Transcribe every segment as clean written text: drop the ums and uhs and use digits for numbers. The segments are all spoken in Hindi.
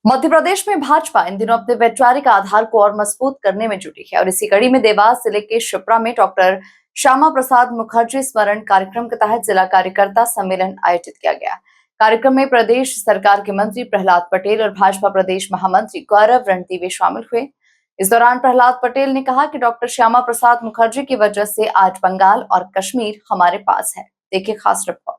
मध्य प्रदेश में भाजपा इन दिनों अपने वैचारिक आधार को और मजबूत करने में जुटी है और इसी कड़ी में देवास जिले के शिप्रा में डॉक्टर श्यामा प्रसाद मुखर्जी स्मरण कार्यक्रम के तहत जिला कार्यकर्ता सम्मेलन आयोजित किया गया। कार्यक्रम में प्रदेश सरकार के मंत्री प्रहलाद पटेल और भाजपा प्रदेश महामंत्री गौरव रणदीवे शामिल हुए। इस दौरान प्रहलाद पटेल ने कहा कि डॉक्टर श्यामा प्रसाद मुखर्जी की वजह से आज बंगाल और कश्मीर हमारे पास है। देखिए खास रिपोर्ट।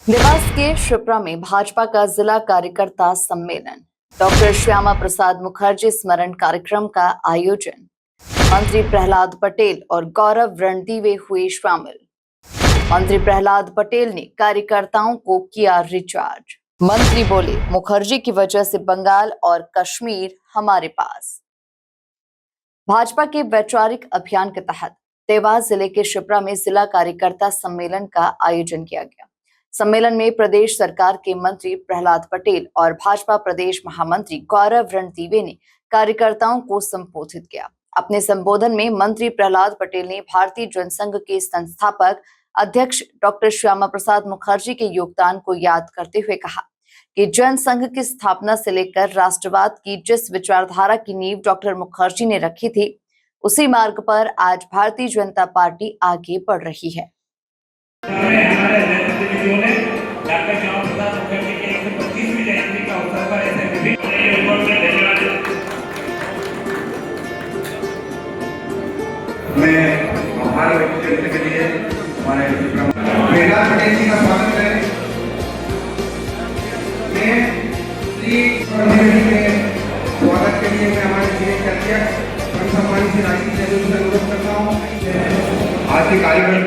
देवास के शिप्रा में भाजपा का जिला कार्यकर्ता सम्मेलन, डॉक्टर श्यामा प्रसाद मुखर्जी स्मरण कार्यक्रम का आयोजन, मंत्री प्रहलाद पटेल और गौरव रणदीवे हुए शामिल। मंत्री प्रहलाद पटेल ने कार्यकर्ताओं को किया रिचार्ज। मंत्री बोले, मुखर्जी की वजह से बंगाल और कश्मीर हमारे पास। भाजपा के वैचारिक अभियान के तहत देवास जिले के शिप्रा में जिला कार्यकर्ता सम्मेलन का आयोजन किया गया। सम्मेलन में प्रदेश सरकार के मंत्री प्रहलाद पटेल और भाजपा प्रदेश महामंत्री गौरव रणदीवे ने कार्यकर्ताओं को संबोधित किया। अपने संबोधन में मंत्री प्रहलाद पटेल ने भारतीय जनसंघ के संस्थापक अध्यक्ष डॉक्टर श्यामा प्रसाद मुखर्जी के योगदान को याद करते हुए कहा कि जनसंघ की स्थापना से लेकर राष्ट्रवाद की जिस विचारधारा की नींव डॉक्टर मुखर्जी ने रखी थी, उसी मार्ग पर आज भारतीय जनता पार्टी आगे बढ़ रही है। डॉक्टर श्यामा प्रसाद मुखर्जी के 125वीं जयंती का अवसर पर ऐसे मैं आभार व्यक्त करने के लिए हमारे प्रहलाद पटेल जी का स्वागत है। मैं स्वागत के लिए मैं हमारे जिले के अध्यक्ष सम्मानित श्री राजीव जरूर से अनुरोध करता हूँ। आज के कार्यक्रम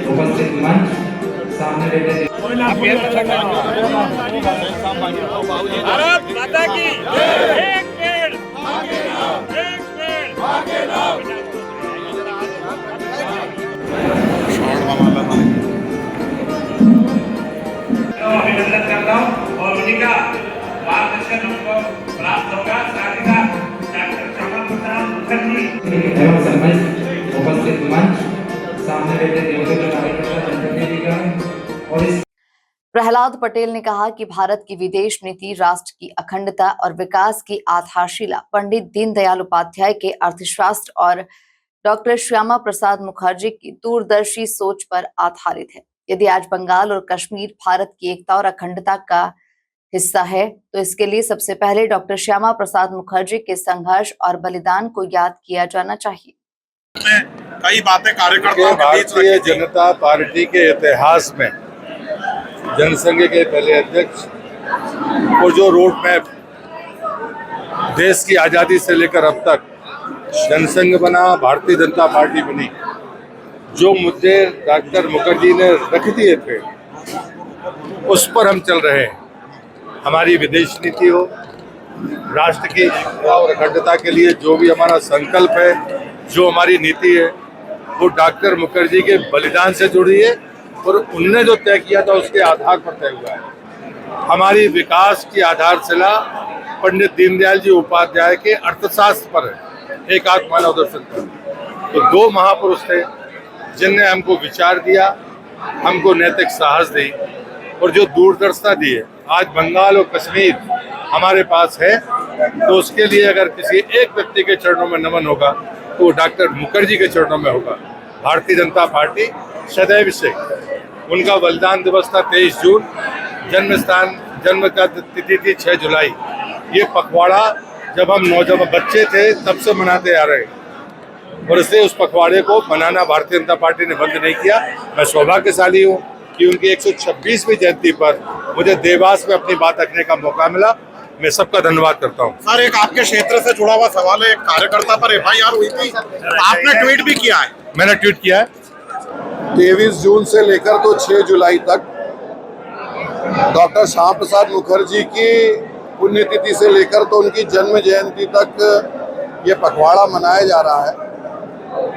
उपस्थित मंच सामने बैठे भारत माता की एक पेड़ अभिनंदन करता हूँ और उन्हीं का मार्गदर्शन हमको प्राप्त होगा। साथ ही साथ डॉक्टर श्यामा प्रसाद मुखर्जी उपस्थित मंच प्रहलाद पटेल ने कहा कि भारत की विदेश नीति राष्ट्र की अखंडता और विकास की आधारशिला पंडित दीनदयाल उपाध्याय के अर्थशास्त्र और डॉक्टर श्यामा प्रसाद मुखर्जी की दूरदर्शी सोच पर आधारित है। यदि आज बंगाल और कश्मीर भारत की एकता और अखंडता का हिस्सा है, तो इसके लिए सबसे पहले डॉक्टर श्यामा प्रसाद मुखर्जी के संघर्ष और बलिदान को याद किया जाना चाहिए। कई बातें कार्यकर्ताओं के बीच भारतीय जनता पार्टी के इतिहास में जनसंघ के पहले अध्यक्ष को जो रोड मैप देश की आज़ादी से लेकर अब तक जनसंघ बना, भारतीय जनता पार्टी बनी, जो मुद्दे डॉक्टर मुखर्जी ने रख दिए थे उस पर हम चल रहे हैं। हमारी विदेश नीति हो, राष्ट्र की एकता और अखंडता के लिए जो भी हमारा संकल्प है, जो हमारी नीति है, वो डॉक्टर मुखर्जी के बलिदान से जुड़ी है और उनने जो तय किया था उसके आधार पर तय हुआ है। हमारी विकास की आधारशिला पंडित दीनदयाल जी उपाध्याय के अर्थशास्त्र पर है, एकात्म मानव दर्शन पर। तो दो महापुरुष थे जिनने हमको विचार दिया, हमको नैतिक साहस दी और जो दूरदर्शिता दी है। आज बंगाल और कश्मीर हमारे पास है, तो उसके लिए अगर किसी एक व्यक्ति के चरणों में नमन होगा तो डॉक्टर मुखर्जी के चरणों में होगा। भारतीय जनता पार्टी सदैव से उनका बलिदान दिवस था 23 जून, जन्म का तिथि थी 6 जुलाई। ये पखवाड़ा जब हम नौजवान बच्चे थे तब से मनाते आ रहे हैं और इसलिए उस पखवाड़े को मनाना भारतीय जनता पार्टी ने बंद नहीं किया। मैं सौभाग्यशाली हूँ कि उनकी 126वीं जयंती पर मुझे देवास में अपनी बात रखने का मौका मिला। मैं सबका धन्यवाद करता हूँ। सर, एक आपके क्षेत्र से जुड़ा हुआ सवाल है, एक कार्यकर्ता पर FIR हुई थी, आपने ट्वीट भी किया है। मैंने ट्वीट किया है। 23 जून से लेकर तो 6 जुलाई तक डॉक्टर श्यामा प्रसाद मुखर्जी की पुण्यतिथि से लेकर तो उनकी जन्म जयंती तक ये पखवाड़ा मनाया जा रहा है।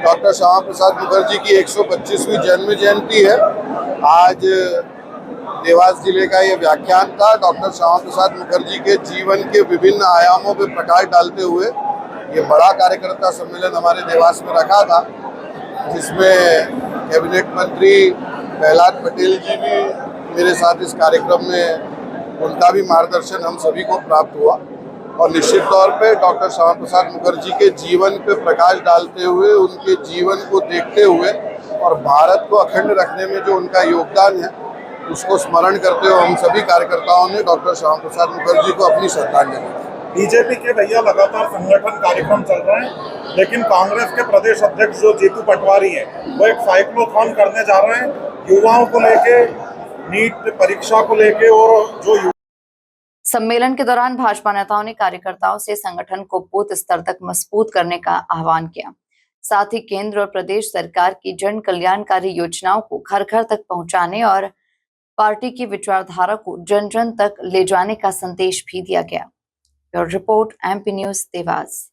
डॉक्टर श्यामा प्रसाद मुखर्जी की 125वीं जन्म जयंती है। आज देवास जिले का ये व्याख्यान था डॉक्टर श्यामा प्रसाद मुखर्जी के जीवन के विभिन्न आयामों पर प्रकाश डालते हुए ये बड़ा कार्यकर्ता सम्मेलन हमारे देवास में रखा था। जिसमें कैबिनेट मंत्री प्रहलाद पटेल जी भी मेरे साथ इस कार्यक्रम में, उनका भी मार्गदर्शन हम सभी को प्राप्त हुआ और निश्चित तौर पे डॉक्टर श्यामा प्रसाद मुखर्जी के जीवन पे प्रकाश डालते हुए, उनके जीवन को देखते हुए और भारत को अखंड रखने में जो उनका योगदान है उसको स्मरण करते हुए हम सभी कार्यकर्ताओं ने डॉक्टर श्यामा प्रसाद मुखर्जी को अपनी श्रद्धांजलि दी। बीजेपी के भैया लगातार संगठन कार्यक्रम चल रहे हैं, लेकिन कांग्रेस के प्रदेश अध्यक्ष जो जीतू पटवारी हैं वो एक साइक्लोथॉन करने जा रहे हैं युवाओं को लेके, नीट परीक्षा को लेके। और जो सम्मेलन के दौरान भाजपा नेताओं ने कार्यकर्ताओं से संगठन को बूथ स्तर तक मजबूत करने का आह्वान किया। साथ ही केंद्र और प्रदेश सरकार की जन कल्याणकारी योजनाओं को घर घर तक पहुंचाने और पार्टी की विचारधारा को जन जन तक ले जाने का संदेश भी दिया गया। Report MP news Dewas.